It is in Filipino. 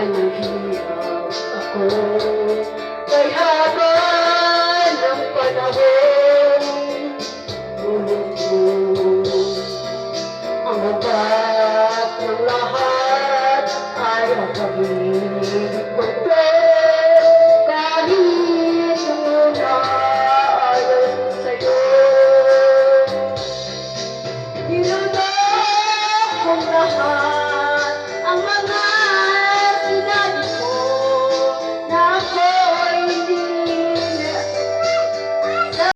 mahihirap ako. Kay haba ng panahon, ngunit mo ang ugat ng lahat ay ang pag-ibig ko. Kahit muna ayon sa'yo, hinanap kong lahat